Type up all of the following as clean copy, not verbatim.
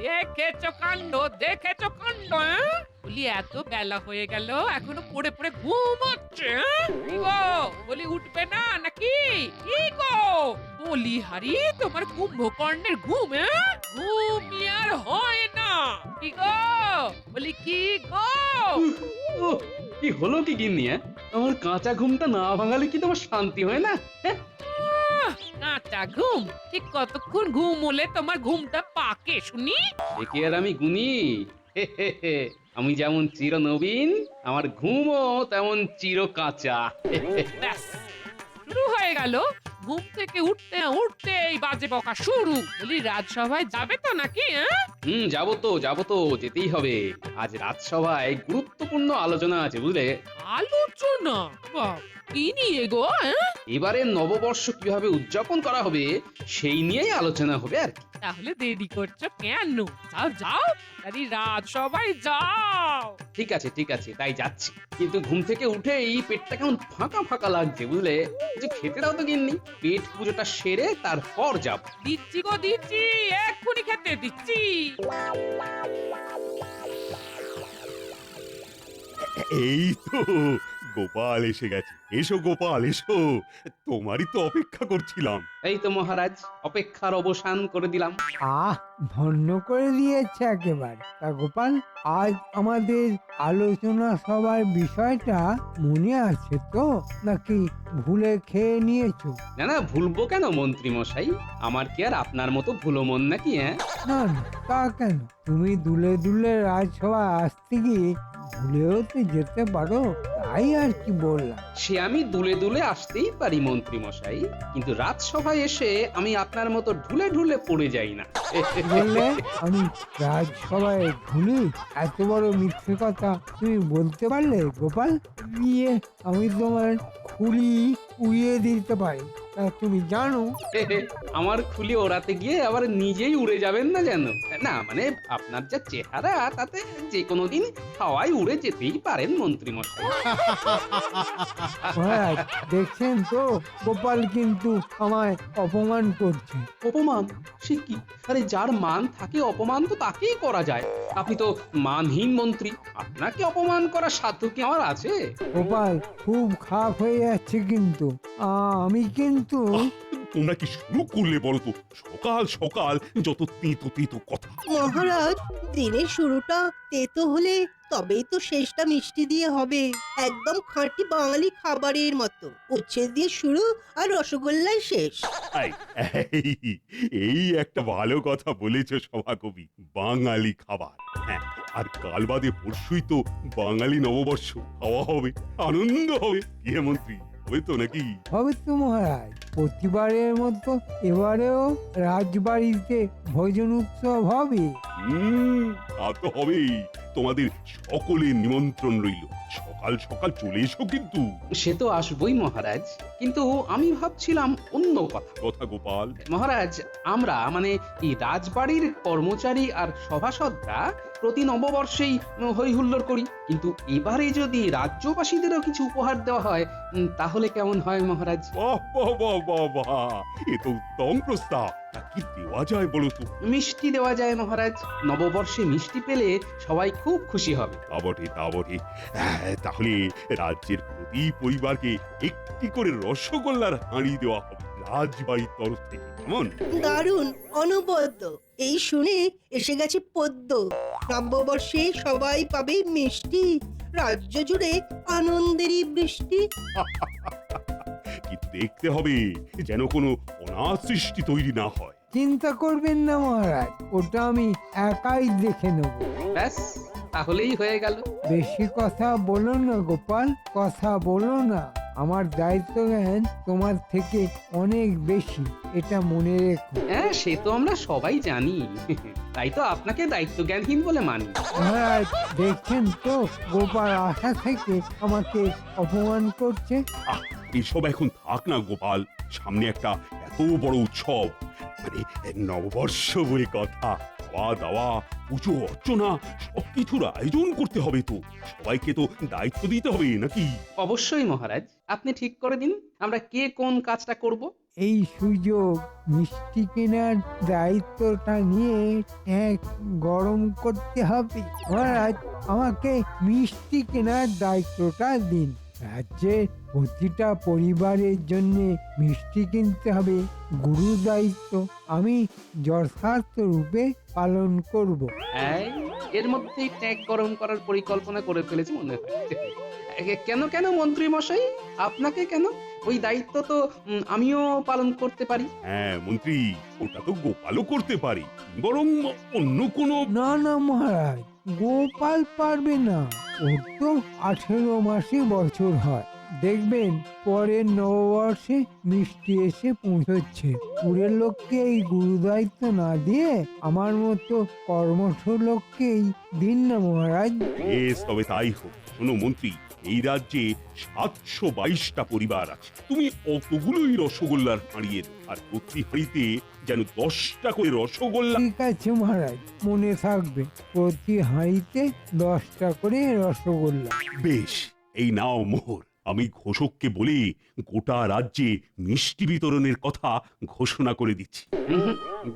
দেখেছো কাণ্ড, দেখেছো কাণ্ড, হ্যাঁ? বলি এত বেলা হয়ে গেল এখনো পড়ে পড়ে ঘুমাচ্ছে, হ্যাঁ? কি গো বলি উঠবে না নাকি? কি গো বলি হারি তোমার কুম্ভকর্ণের ঘুম, হ্যাঁ? ঘুম আর হয় না। কি গো বলি কি গো? উহ, কি হলো কি গিন্নি? আমার কাঁচা ঘুমটা না ভাঙালে কি তোমার শান্তি হয় না? হ্যাঁ? কাঁচা ঘুম? ঠিক কতক্ষণ ঘুম হলে তোমার ঘুমটা পাকে শুনি? এ কি আর আমি গুনি? হে হে হে, আমি যেমন চির নবীন, আমার ঘুমও তেমন চির কাঁচা। ব্যাস শুরু হয়ে গেল। ঘুম থেকে উঠতে না উঠতেই বাজে বকা শুরু। বলি রাজসভায় যাবে তো নাকি, হ্যাঁ? যাবো তো, যেতেই হবে। আজ রাজসভায় গুরুত্বপূর্ণ আলোচনা আছে বুঝলে। আলোচনা? বাহ, কি নিয়ে গো, হ্যাঁ? এবারে নববর্ষ কিভাবে উদযাপন করা হবে সেই নিয়েই আলোচনা হবে আর কি। তাহলে দেরি করছো কেন? যাও যাও, আরে রাজসভায় যাও। ঠিক আছে, তাই যাচ্ছি। কিন্তু ঘুম থেকে উঠেই পেটটা কেমন ফাঁকা ফাঁকা লাগছে বুঝলে। কিছু খেতে দাও তো গিন্নি, পেট পুজোটা সেরে তারপর যাব। দিচ্ছি গো দিচ্ছি, এক্ষুনি খেতে দিচ্ছি। এই তো গোপাল এসে গেছে। এসো গোপাল এসো, তোমারই তো অপেক্ষা করছিলাম। এই তো মহারাজ, অপেক্ষার অবসান করে দিলাম। আহ, ধন্য করে দিয়েছে একেবারে। তা গোপাল, আজ আমাদের আলোচনা সবার বিষয়টা মনে আছে তো, নাকি ভুলে খেয়ে নিয়েছো? না ভুলবো কেন মন্ত্রী মশাই? আমার কি আর আপনার মতো ভুলো মন নাকি? হ্যাঁ, না না, তা কেন? তুমি দুলে দুলে রাজসভায় আসতে গিয়ে ভুলেও তো যেতে পারো, তাই আর কি বললাম। সে আমি দুলে দুলে আসতেই পারি মন্ত্রী মশাই, কিন্তু রাজসভায় এসে আমি আপনার মতো ঢুলে ঢুলে পড়ে যাই না। বললে আমি রাজসভায় ভুলি? এত বড় মিথ্যে কথা তুমি বলতে পারলে গোপাল? গিয়ে আমি তোমার খুলি উড়িয়ে দিতে পারি, তা তুমি জানো? আমার খুলি ওড়াতে গিয়ে আবার নিজেই উড়ে যাবেন না যেন। না মানে আপনার যা চেহারা, তাতে যে কোনো দিন হাওয়ায় উড়ে যেতেই পারেন মন্ত্রী মশাই। মহারাজ, দেখছেন তো গোপাল কিন্তু আমায় অপমান করছে। অপমান? সে কি? আরে যার মান থাকে অপমান তো তাকেই করা যায়। আপনি তো মানহীন মন্ত্রী, আপনাকে অপমান করার সাধ্য কি আমার আছে? গোপাল খুব খারাপ হয়ে যাচ্ছে কিন্তু। আমি কিন্তু তোমরা কি শুরু করলে বলো তো? সকাল সকাল যত তেতো তেতো কথা। মহারাজ, দিনের শুরুটা তেতো হলে তবেই তো শেষটা মিষ্টি দিয়ে হবে। একদম খাঁটি বাঙালি খাবারের মতো। উচ্ছে দিয়ে শুরু আর রসগোল্লায় শেষ। এই, এই, এই একটা ভালো কথা বলেছো সভাকবি। বাঙালি খাবার। হ্যাঁ, আর কাল বাদে পরশুই তো বাঙালি নববর্ষ। খাওয়া হবে, আনন্দ হবে। কি হে মন্ত্রী, হবে তো নাকি? হবে তো মহারাজ, প্রতিবারের মতো এবারেও রাজবাড়িতে ভোজন উৎসব হবে। তা তো হবেই। তোমাদের সকলের নিমন্ত্রণ রইল। সকাল সকাল চলে এসো কিন্তু। সে তো আসবই মহারাজ, কিন্তু আমি ভাবছিলাম অন্য কথা। কথা গোপাল। মহারাজ, আমরা মানে এই রাজবাড়ির কর্মচারী আর সভাসদরা প্রতি নববর্ষেই হই হুল্লোড় করি, কিন্তু এবারে যদি রাজ্যবাসীদেরও কিছু উপহার দেওয়া হয় তাহলে কেমন হয় মহারাজ? বাহ বাহ বাহ বাহ বাহ, এ তো উত্তম প্রস্তাব। তা কি দেওয়া যায় বলো তো? মিষ্টি দেওয়া যায় মহারাজ। নববর্ষে মিষ্টি পেলে সবাই খুব খুশি হবে। তা বটে তা বটে। তাহলে রাজ্যের প্রতি পরিবারকে একটি করে রসগোল্লার হাঁড়ি দেওয়া হবে রাজবাড়ির তরফ থেকে, কেমন? দারুণ, অনবদ্য। এই শুনে এসে গেছে পদ্য। নববর্ষে সবাই পাবে মিষ্টি, রাজ্য জুড়ে আনন্দেরই বৃষ্টি। কিন্তু দেখতে হবে যেন কোনো অনাথ সৃষ্টি তৈরি না হয়। চিন্তা করবেন না মহারাজ, ওটা আমি একাই দেখে নেব। ব্যাস, তাহলেই হয়ে গেল। বেশি কথা বলো না গোপাল, কথা বলো না। আমার দায়িত্ব জ্ঞান তোমার থেকে অনেক বেশি, এটা মনে রেখো। হ্যাঁ, সে তো আমরা সবাই জানি। তাই তো আপনাকে দায়িত্ব জ্ঞানহীন বলে মানি। মহারাজ, দেখছেন তো গোপাল আশা থেকে আমাকে অপমান করছে। এসব এখন থাক না গোপাল। সামনে একটা এত বড় উৎসব, মানে নববর্ষ বলে কথা। খাওয়া দাওয়া, পুজো অর্চনা সবকিছুর আয়োজন করতে হবে তো। সবাইকে তো দায়িত্ব দিতে হবে নাকি? অবশ্যই মহারাজ, আপনি ঠিক করে দিন আমরা কে কোন কাজটা করব। এই সুযোগ মিষ্টি কেনার দায়িত্বটা নিয়ে ট্যাঙ্ক গরম করতে হবে। মহারাজ, আমাকে মিষ্টি কেনার দায়িত্বটা দিন। রাজ্যের প্রতিটা পরিবারের জন্য মিষ্টি কিনতে হবে গুরু দায়িত্ব, আমি যথার্থ রূপে পালন করব। এই, এর মধ্যেই ট্যাঙ্ক গরম করার পরিকল্পনা করে ফেলেছে মনে হয়। কেন কেন মন্ত্রী মশাই, আপনাকে কেন? ওই দায়িত্ব তো আমিও পালন করতে পারি। হ্যাঁ মন্ত্রী, ওটা তো গোপালও করতে পারি, বরং অন্য কোনো। না না মহারাজ, গোপাল পারবে না। ওর তো 18 মাসে বছর হয়। দেখবেন পরের নববর্ষে মিষ্টি এসে পৌঁছচ্ছে। পুরের লোককে এই গুরু দায়িত্ব না দিয়ে আমার মতো কর্মঠ লোককেই দিন না মহারাজ। বেশ, তবে তাই হোক। শোনো মন্ত্রী, এই রাজ্যে 722টা পরিবার আছে। তুমি অতগুলোই রসগোল্লার হাঁড়িয়ে দাও, আর প্রতি হাঁড়িতে যেন 10টা করে রসগোল্লা। ঠিক আছে মহারাজ, মনে থাকবে। প্রতি হাঁড়িতে 10টা করে রসগোল্লা। বেশ, এই নাও মোহর। আমি ঘোষককে বলে গোটা রাজ্যে মিষ্টি বিতরণের কথা ঘোষণা করে দিচ্ছি।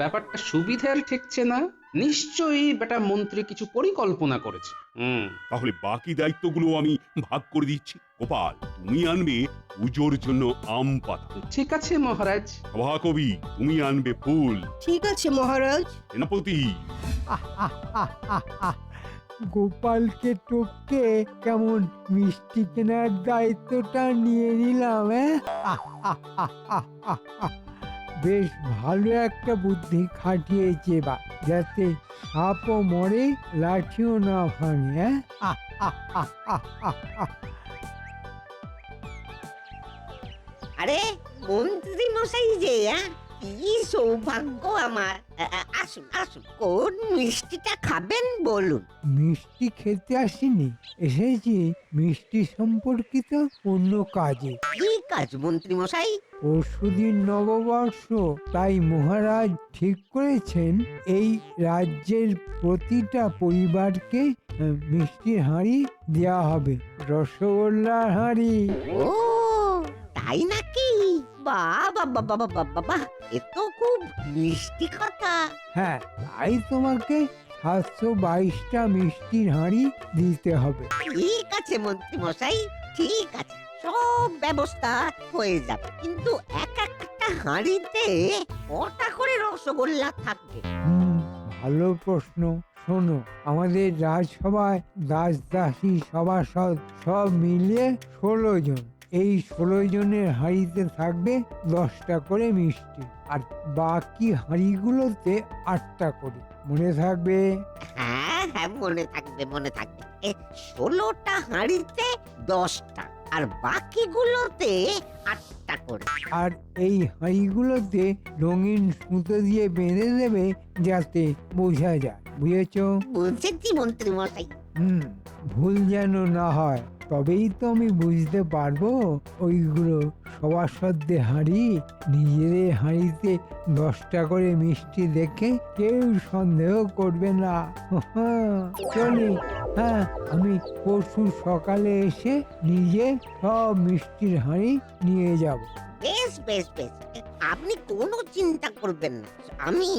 ব্যাপারটা সুবিধার ঠেকছে না। নিশ্চয়ই বেটা মন্ত্রী কিছু পরিকল্পনা করেছে। তাহলে বাকি দায়িত্বগুলো আমি ভাগ করে দিচ্ছি। গোপাল, তুমি আনবে পুজোর জন্য আম পাতা। ঠিক আছে মহারাজ। সভাকবি, তুমি আনবে ফুল। ঠিক আছে মহারাজ। সেনাপতি, গোপালকে টপকে কেমন মিষ্টি কেনার দায়িত্বটা নিয়ে নিলাম। বেশ ভালো একটা বুদ্ধি খাটিয়েছে বা, যাতে সাপও মরে লাঠিও না ভাঙে। আরে মন্ত্রী মশাই যে, কি সৌভাগ্য আমার। আসুন আসুন, কোন মিষ্টিটা খাবেন বলুন। মিষ্টি খেতে আসিনি, এসেছি মিষ্টি সম্পর্কিত অন্য কাজে। কি কাজ মন্ত্রী মশাই? পরশুদিন নববর্ষ, তাই মহারাজ ঠিক করেছেন এই রাজ্যের প্রতিটা পরিবারকে মিষ্টির হাঁড়ি দেয়া হবে, রসগোল্লার হাঁড়ি। ও তাই নাকি? বাবা বাবা বাবা বাবা, এ তো খুব মিষ্টি কথা। হ্যাঁ, তাই তোমাকে 722টা মিষ্টির হাঁড়ি দিতে হবে। ঠিক আছে মন্ত্রী মশাই, ঠিক আছে, সব ব্যবস্থা হয়ে যাবে। কিন্তু এক একটা হাঁড়িতে কটা করে রসগোল্লা থাকবে? ভালো প্রশ্ন। শোনো, আমাদের রাজসভায় দাস দাসী সভাসদ সব মিলিয়ে 16 জন। এই 16 জনের হাঁড়িতে থাকবে 10টা করে মিষ্টি, আর বাকি হাঁড়িগুলোতে 8টা করে। মনে থাকবে? হ্যাঁ হ্যাঁ, মনে থাকবে মনে থাকবে। 16টা হাঁড়িতে 10টা, আর বাকিগুলোতে 8টা করে। আর এই হাঁড়িগুলোতে রঙিন সুতো দিয়ে বেঁধে দেবে, যাতে বোঝা যায়। বুঝেছো? বুঝেছি মন্ত্রী মশাই। ভুল যেন না হয়, তবেই তো আমি বুঝতে পারবো ওইগুলো সভাসদদের হাঁড়ি। নিজেদের হাঁড়িতে 10টা করে মিষ্টি দেখে কেউ সন্দেহ করবে না। চলি, হ্যাঁ, আমি পরশু সকালে এসে নিজে সব মিষ্টির হাঁড়ি নিয়ে যাব। বেশ বেশ বেশ, আপনি কোনো চিন্তা করবেন না। আমি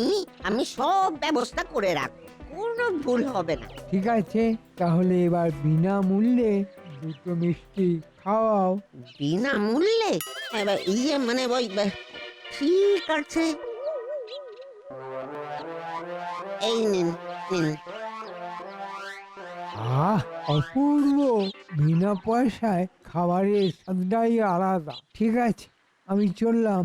আমি সব ব্যবস্থা করে রাখবো, কোনো ভুল হবে না। ঠিক আছে, তাহলে এবার বিনামূল্যে 2টো মিষ্টি খাওয়াও। বিনামূল্যে? মানে ওই ঠিক আছে, এই নিন নিন। অপূর্ব! বিনা পয়সায় খাবারের স্বাদটাই আলাদা। ঠিক আছে, আমি চললাম।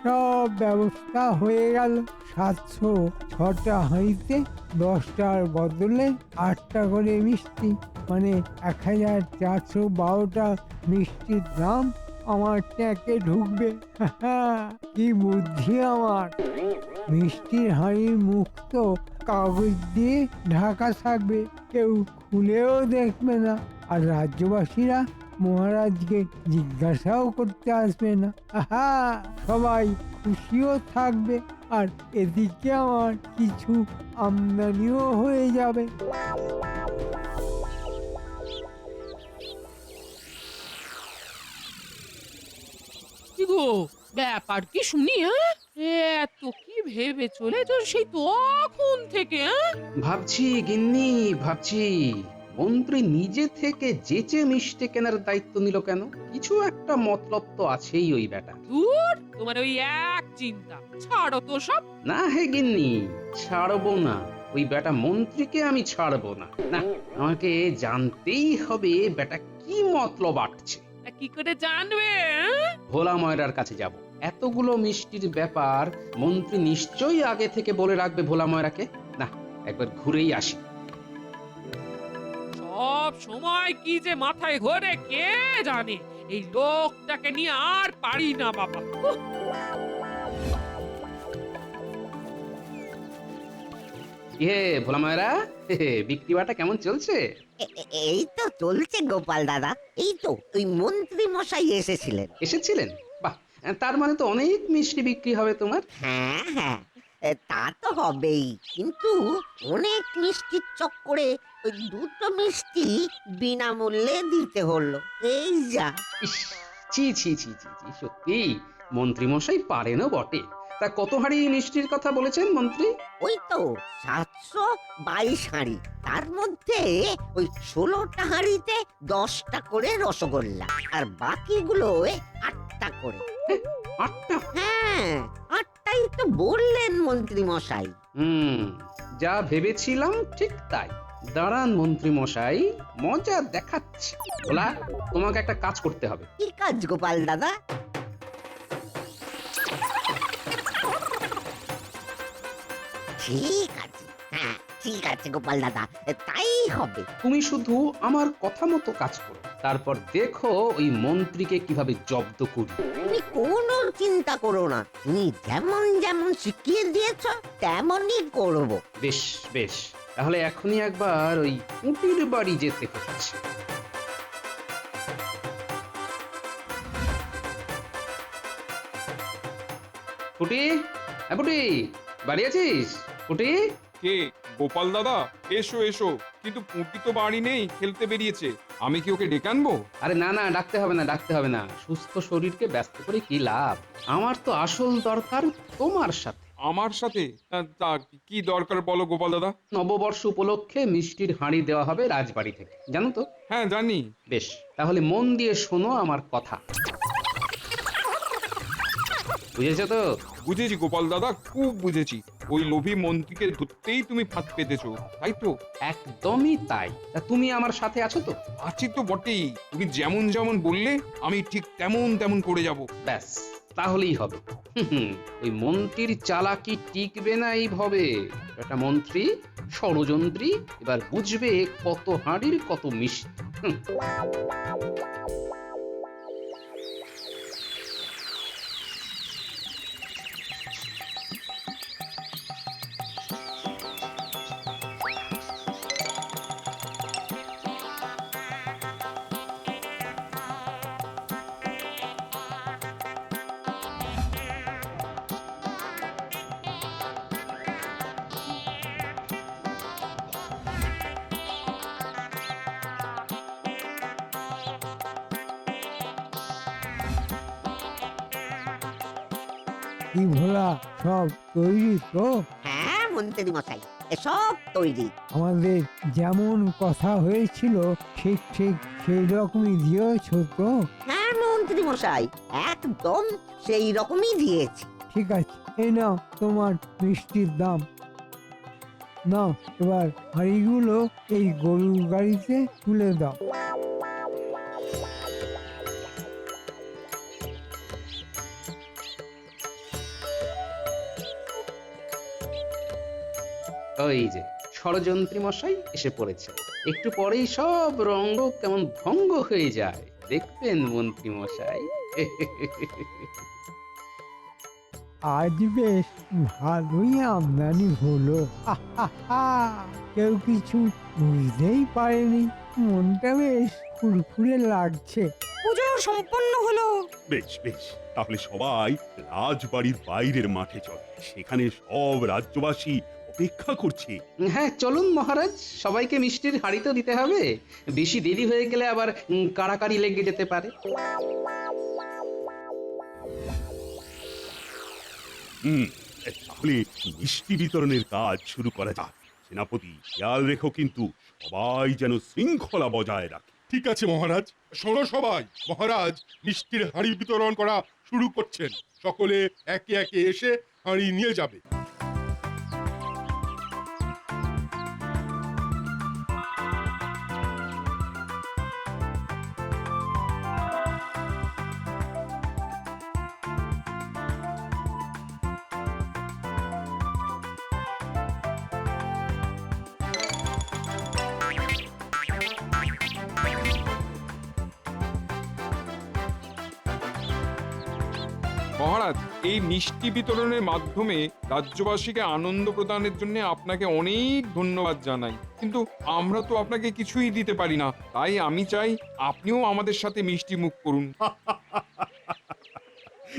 সব ব্যবস্থা হয়ে গেল। 706টা হাঁড়িতে 10টার বদলে 8টা করে মিষ্টি, মানে 1412টা মিষ্টির দাম আমার ট্যাঁকে ঢুকবে। কি বুদ্ধি আমার! মিষ্টির হাঁড়ির মুখ তো কাগজ দিয়ে ঢাকা থাকবে, কেউ খুলেও দেখবে না। আর রাজ্যবাসীরা মহারাজকে জিজ্ঞাসাও করতে আসবে না। সবাই খুশিও থাকবে, আর এদিকে আমার কিছু আমদানিও হয়ে যাবে। কি গো ব্যাপার কি শুনি? হ্যাঁ এত কি ভেবে চলেছ সেই তখন থেকে? হ্যাঁ ভাবছি গিন্নি, ভাবছি মন্ত্রী নিজে থেকে যেচে মিষ্টি কেনার দায়িত্ব নিল কেন? কিছু একটা মতলব তো আছেই ওই বেটা। দূর তোমার ওই এক চিন্তা, ছাড়ো তো সব। না হে গিন্নি, ছাড়বো না। ওই বেটা মন্ত্রীকে আমি ছাড়বো না। না, আমাকে জানতেই হবে বেটা কি মতলব আটছে। তা কি করে জানবে? হ্যাঁ? ভোলা ময়রার কাছে যাব। এতগুলো মিষ্টির ব্যাপার মন্ত্রী নিশ্চয়ই আগে থেকে বলে রাখবে ভোলা ময়রাকে। না, একবার ঘুরেই আসি। সব সময় কি যে মাথায় ঘোরে কে জানে। এই লোকটাকে নিয়ে আর পারি না বাবা। উহ, ইয়ে ভোলা ময়রা, বিক্রি বাটা কেমন চলছে? এই তো চলছে গোপাল দাদা। এই তো ওই মন্ত্রী মশাই এসেছিলেন। এসেছিলেন? বাহ, তার মানে তো অনেক মিষ্টি বিক্রি হবে তোমার। হ্যাঁ হ্যাঁ, তা তো হবেই, কিন্তু অনেক মিষ্টির চক্করে ওই দুটো মিষ্টি বিনামূল্যে দিতে হলো। এই যা। ইস, ছি ছি ছি ছি ছি, সত্যি মন্ত্রী মশাই পারেনও বটে। তা কত হাড়ি মিষ্টির কথা বলেছেন মন্ত্রী? ওই তো 722 হাঁড়ি, তার মধ্যে ওই 16টা হাঁড়িতে 10টা করে রসগোল্লা, আর বাকিগুলো 8টা করে। 8টা? হ্যাঁ, 8টাই তো বললেন মন্ত্রী মশাই। যা ভেবেছিলাম ঠিক তাই। দাঁড়ান মন্ত্রী মশাই, মজা দেখাচ্ছি। বলা, তোমাকে একটা কাজ করতে হবে। কি কাজ গোপাল দাদা? ঠিক আছে, হ্যাঁ ঠিক আছে গোপাল দাদা, তাই হবে। তুমি শুধু আমার কথা মতো কাজ করো, তারপর দেখো ওই মন্ত্রীকে কিভাবে জব্দ করি। তুমি কোনো চিন্তা করো না, তুমি যেমন যেমন শিখিয়ে দিয়েছ তেমনই করব। বেশ বেশ, তাহলে এখনই একবার ওই কুটির বাড়ি যেতে হচ্ছে। কুটি, কুটি, বাড়ি আছিস? কুটি, কে? গোপাল দাদা, এসো এসো। কিন্তু পুঁটি তো বাড়ি নেই, খেলতে বেরিয়েছে। আমি কি ওকে ডেকে আনবো? আরে না না, ডাকতে হবে না, ডাকতে হবে না। সুস্থ শরীরকে ব্যস্ত করে কি লাভ? আমার তো আসল দরকার তোমার সাথে। আমার সাথে? তা কি দরকার বলো গোপাল দাদা। নববর্ষ উপলক্ষে মিষ্টির হাঁড়ি দেওয়া হবে রাজবাড়ি থেকে, জানো তো? হ্যাঁ জানি। বেশ, তাহলে মন দিয়ে শোনো আমার কথা। বুঝেছো তো? বুঝেছি গোপাল দাদা, খুব বুঝেছি। ওই লোভী মন্ত্রীকে ধরতেই তুমি ফাঁদ পেতেছো, তাই তো? একদমই তাই। তা তুমি আমার সাথে আছো তো? আছি তো বটেই। তুমি যেমন যেমন বললে আমি ঠিক তেমন তেমন করে যাব। ব্যাস, তাহলেই হবে। ওই মন্ত্রীর চালাকি টিকবে না এইভাবে। একটা মন্ত্রী ষড়যন্ত্রী, এবার বুঝবে কত হাঁড়ির কত মিষ্টি। কি ভোলা, সব তৈরি তো? হ্যাঁ মন্ত্রী মশাই, সব তৈরি। আমাদের যেমন কথা হয়েছিল ঠিক ঠিক সেই রকমই দিয়েছ তো? হ্যাঁ মন্ত্রী মশাই, একদম সেই রকমই দিয়েছি। ঠিক আছে, এই নাও তোমার মিষ্টির দাম। নাও, এবার হাঁড়িগুলো এই গরুর গাড়িতে তুলে দাও। ওই যে ষড়যন্ত্রী মশাই এসে পড়েছে। একটু পরেই সব রঙ্গ কেমন ভঙ্গ হয়ে যায়, দেখবেন মন্ত্রী মশাই। আজ বেশ ভালোই আমদানি হলো। কেউ কিছু বুঝতেই পারেনি। মনটা বেশ ফুরফুরে লাগছে। পুজো সম্পন্ন হলো। বেশ বেশ, তাহলে সবাই রাজবাড়ির বাইরের মাঠে চল। সেখানে সব রাজ্যবাসী অপেক্ষা করছে। হ্যাঁ চলুন মহারাজ, সবাইকে মিষ্টির হাঁড়ি তো দিতে হবে। বেশি দেরি হয়ে গেলে আবার কাড়াকাড়ি লেগে যেতে পারে। তাহলে মিষ্টি বিতরণের কাজ শুরু করা যাক। সেনাপতি, খেয়াল রেখো কিন্তু সবাই যেন শৃঙ্খলা বজায় রাখে। ঠিক আছে মহারাজ। শোনো সবাই, মহারাজ মিষ্টির হাঁড়ি বিতরণ করা শুরু করছেন। সকলে একে একে এসে হাঁড়ি নিয়ে যাবে। মহারাজ, এই মিষ্টি বিতরণের মাধ্যমে রাজ্যবাসীকে আনন্দ প্রদানের জন্য আপনাকে অনেক ধন্যবাদ জানাই, কিন্তু আমরা তো আপনাকে কিছুই দিতে পারি না। তাই আমি চাই আপনিও আমাদের সাথে মিষ্টি মুখ করুন।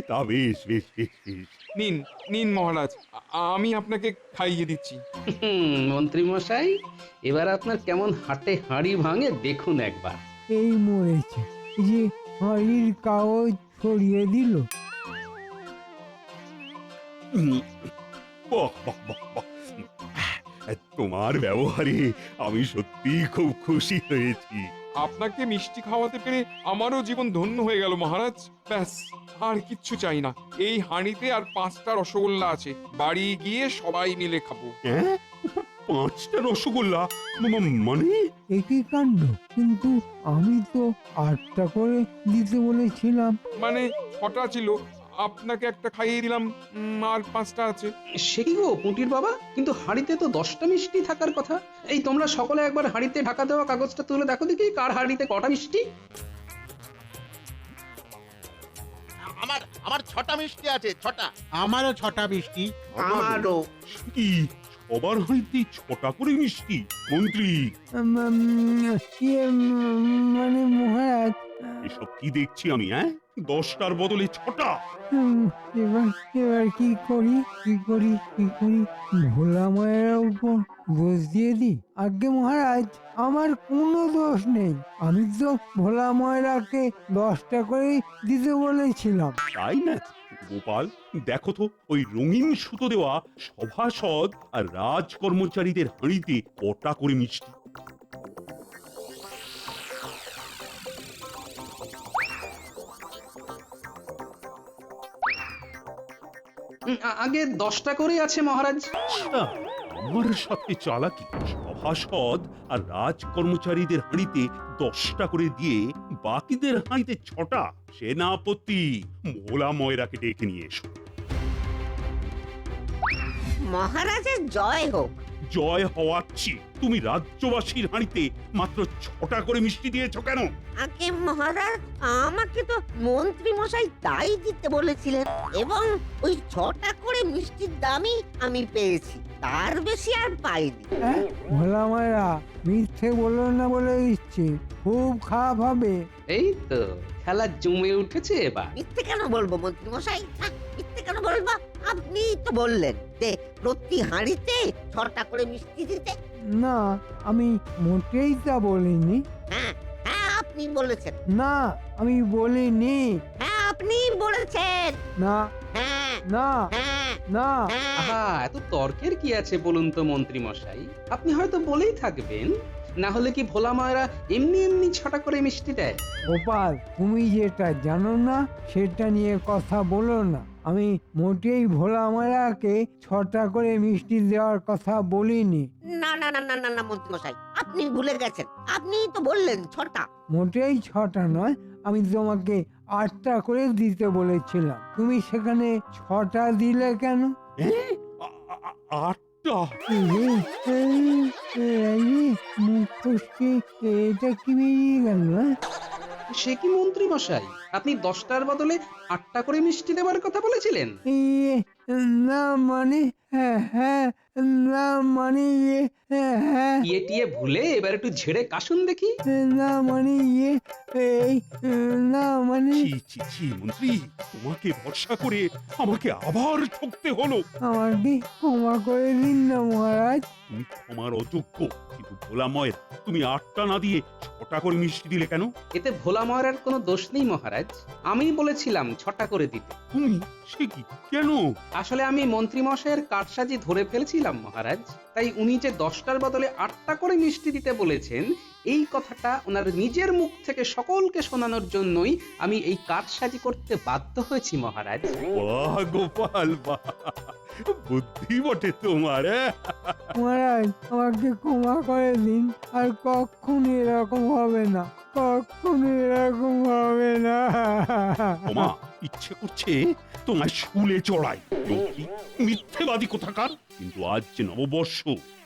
তা বেশ বেশ বেশ বেশ। নিন নিন মহারাজ, আমি আপনাকে খাইয়ে দিচ্ছি। মন্ত্রী মশাই, এবার আপনার কেমন হাটে হাঁড়ি ভাঙে দেখুন একবার। এই মরেছে, এই যে হাঁড়ির কাগজ ছড়িয়ে দিল। বাহ বাহ বাহ বাহ। তোমার ব্যবহারে আমি সত্যি খুব খুশি হয়েছি। আপনাকে মিষ্টি খাওয়াতে পেরে আমারও জীবন ধন্য হয়ে গেল মহারাজ। ব্যাস, আর কিচ্ছু চাই না। এই হাঁড়িতে আর 5টা রসগোল্লা আছে, বাড়ি গিয়ে সবাই মিলে খাবো। হ্যাঁ, 5টা রসগোল্লা? মানে একই কাণ্ড, কিন্তু আমি তো 8টা করে দিতে বলেছিলাম। মানে 6টা ছিল, আপনাকে একটা খাইয়ে দিলাম, আর 5টা আছে। সে কি গো পুঁটির বাবা, কিন্তু হাঁড়িতে তো 10টা মিষ্টি থাকার কথা। এই তোমরা সকলে একবার হাঁড়িতে ঢাকা দেওয়া কাগজটা তুলে দেখো দেখি কার হাঁড়িতে কটা মিষ্টি। আমার আমার 6টা মিষ্টি আছে, 6টা। আমারও 6টা মিষ্টি। আমারও। কি সবার হাঁড়িতে 6টা করে মিষ্টি? মন্ত্রী, মানে মহারাজ, এসব কি দেখছি আমি? 10টার বদলে 6টা? এবার এবার কি করি, কি করি, কি করি? ভোলা মায়ের উপর দোষ দিয়ে দিই? আজ্ঞে মহারাজ, আমার কোনো দোষ নেই। আমি তো ভোলা ময়রাকে 10টা করে দিতে বলেছিলাম। তাই না? গোপাল, দেখো তো ওই রঙিন সুতো দেওয়া সভাসদ আর রাজ কর্মচারীদের হাঁড়িতে কটা করে মিষ্টি। আগে 10টা করে আছে মহারাজ। আচ্ছা, আমার সাথে চালাকি। সভাসদ আর রাজ কর্মচারীদের হাঁড়িতে 10টা করে দিয়ে বাকিদের হাঁড়িতে 6টা। সেনাপতি, ভোলা ময়রাকে ডেকে নিয়ে এসো। মহারাজের জয় হোক। জয় হওয়াচ্ছি। তুমি রাজ্যবাসীর হাঁড়িতে মাত্র 6টা করে মিষ্টি দিয়েছো কেন? আগে মহারাজ, আমাকে তো মন্ত্রী মশাই তাই দিতে বলেছিলেন, এবং ওই 6টা করে মিষ্টির দামই আমি পেয়েছি, তার বেশি আর পাইনি। ভোলা মায়েরা মিথ্যে বললো না বলে দিচ্ছি, খুব খারাপ হবে। এই তো খেলা জমে উঠেছে এবার। মিথ্যে কেন বলবো মন্ত্রী মশাই? মিথ্যে কেন বলবো? আপনি তো বললেন যে প্রতি হাঁড়িতে 6টা করে মিষ্টি দিতে। না, আমি মোটেই তা বলিনি। হ্যাঁ হ্যাঁ, আপনি বলেছেন। না, আমি বলিনি। হ্যাঁ, আপনি বলেছেন। না হ্যাঁ না হ্যাঁ না। হ্যাঁ। আহা, এত তর্কের কি আছে বলুন তো মন্ত্রী মশাই? আপনি হয়তো বলেই থাকবেন, না হলে কি ভোলা মায়েরা এমনি এমনি 6টা করে মিষ্টি দেয়? গোপাল, তুমি যেটা জানো না সেটা নিয়ে কথা বলো না। আমি মোটেই ভোলা মায়েরাকে 6টা করে মিষ্টি দেওয়ার কথা বলিনি। না না না না না না মন্ত্রী মশাই, আপনি ভুলে গেছেন। আপনি তো বললেন 6টা। মোটেই 6টা নয়, আমি তোমাকে 8টা করে দিতে বলেছিলাম। তুমি সেখানে 6টা দিলে কেন? আটটা? মুখ ফসকে এটা কি বেরিয়ে গেল? সে কি মন্ত্রী মশাই, আপনি 10টার বদলে 8টা করে মিষ্টি দেওয়ার কথা বলেছিলেন? না মানে, হ্যাঁ, না মানে হ্যাঁ, ইয়ে টিয়ে ভুলে এবার একটু ঝেড়ে কাশুন দেখি। না মানে এই, না মানে। ছি ছি ছি মন্ত্রী, তোমাকে ভরসা করে আমাকে আবার ঠকতে হলো। আমাকে ক্ষমা করে দিন না মহারাজ। তুমি ক্ষমার অযোগ্য। কিন্তু ভোলা ময়রা, তুমি 8টা না দিয়ে 6টা করে মিষ্টি দিলে কেন? এতে ভোলা ময়রার কোনো দোষ নেই মহারাজ। মহারাজ। আমি বলেছিলাম 6টা করে দিতে। তুমি সে কি কেন? আসলে আমি মন্ত্রীমশাইয়ের কারসাজি ধরে ফেলেছিলাম মহারাজ, তাই উনি যে 10টার বদলে 8টা করে মিষ্টি দিতে বলেছেন, এই কথাটা ওনার নিজের মুখ থেকে সকলকে শোনানোর জন্যই আমি এই কারসাজি করতে বাধ্য হয়েছি মহারাজ। বাহ গোপাল বাহ, বুদ্ধি বটে তোমার। মহারাজ আমাকে ক্ষমা করে দিন, আর কখনো এরকম হবে না, কখনো এরকম হবে না। ওমা, ইচ্ছে করছে তোমায় শুলে চড়াই, লোকটি মিথ্যেবাদী কোথাকার। কিন্তু আজ যে নববর্ষ,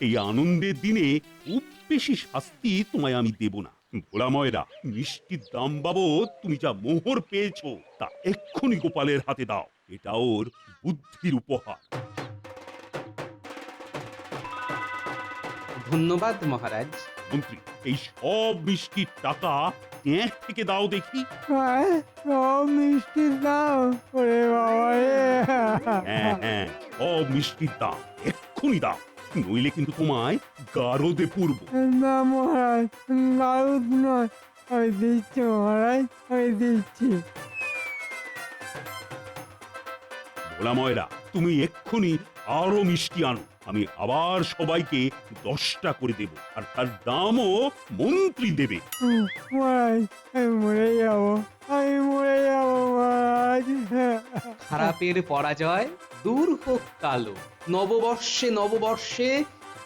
এই আনন্দের দিনে খুব বেশি শাস্তি তোমায় আমি দেব না। ভোলা ময়রা, মিষ্টির দাম বাবদ তুমি যা মোহর পেয়েছো তা এক্ষুনি গোপালের হাতে দাও, এটা ওর বুদ্ধির উপহার। ধন্যবাদ মহারাজ। মন্ত্রী, এই সব মিষ্টির টাকা ট্যাঁক থেকে দাও দেখি। হ্যাঁ, সব মিষ্টির দাম, ওরে বাবা রে। হ্যাঁ হ্যাঁ, সব মিষ্টির দাম এক্ষুনি দাও, নইলে কিন্তু তোমায় গারদে পুরব। না মহারাজ, গারুদ নয়, আমি দিচ্ছি মহারাজ, আমি দিচ্ছি। ভোলা ময়রা, তুমি এক্ষুনি আরো মিষ্টি আনো, আমি আবার সবাইকে 10টা করে দেব, আর তার দামও মন্ত্রী দেবে। মহারাজ, আমি মরে যাবো, আমি মরে যাবো মহারাজ। খারাপের পরাজয় দূর হোক কালো, নববর্ষে নববর্ষে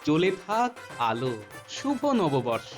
জ্বলে থাক আলো, শুভ নববর্ষ।